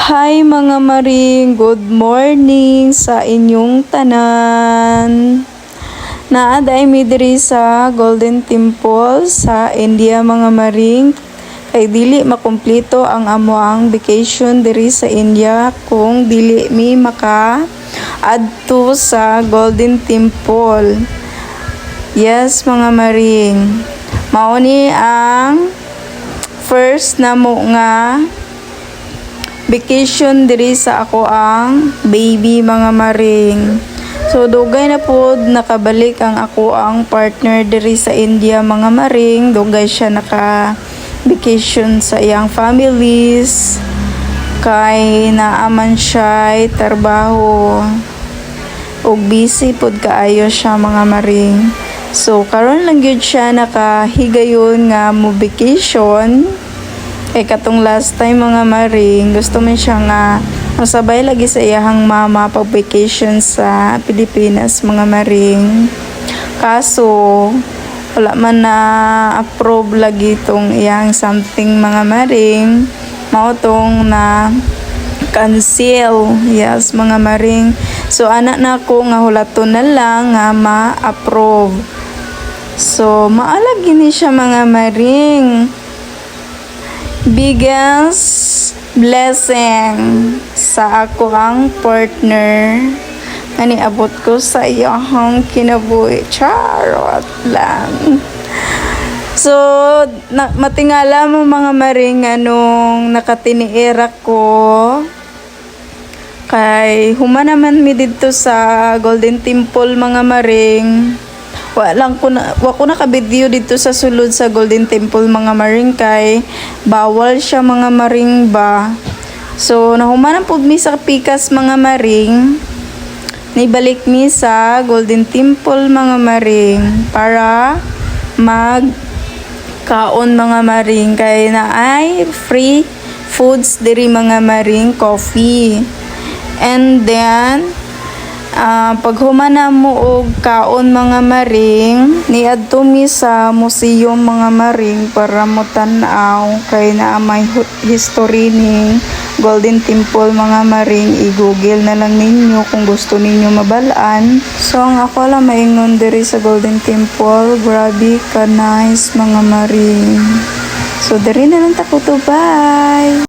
Hi mga maring, good morning sa inyong tanan. Naaday mi diri sa Golden Temple sa India mga maring. Kay dili makumpleto ang amoang vacation diri sa India kung dili mi maka adto sa Golden Temple. Yes mga maring. Mao ni ang first namo nga vacation diri sa ako ang baby mga maring. So dugay na pod nakabalik ang ako ang partner diri sa India mga maring. Dugay siya naka vacation sa iyang families kay naaman siya trabaho ug busy pod kaayo siya mga maring. So karon lang gyud siya nakahigayon nga mo vacation. Kay katong last time mga maring, gusto man siya nga masabay lagi sa iyahang mama pag vacation sa Pilipinas mga maring. Kaso wala man na approve lagi tong iyang something mga maring. Mao tong na cancel. Yes mga maring. So anak na ko nga hulaton na lang nga ma-approve. So maalag gini siya mga maring. Biggest blessing sa ako ang partner nga niabot ko sa iyang kinabuhi. Charot lang. So, matingala mo mga maring anong nakatiniira ko kay human naman mi dito sa Golden Temple mga maring. Wa ko naka-video dito sa sulod sa Golden Temple mga maring kay bawal siya mga maring ba. So nahumanan pud mi sa pikas mga maring. Nibalik mi sa Golden Temple mga maring para kaon mga maring kay na ay free foods diri mga maring, coffee. And then pag humana mo og kaon mga maring, niadto mi sa museum mga maring para mo tan-aw kay naa may history ni Golden Temple mga maring. I-google na lang ninyo kung gusto ninyo mabalaan. So ang ako lang maingon diri sa Golden Temple, grabe ka nice mga maring. So diri na lang ta ko to, bye.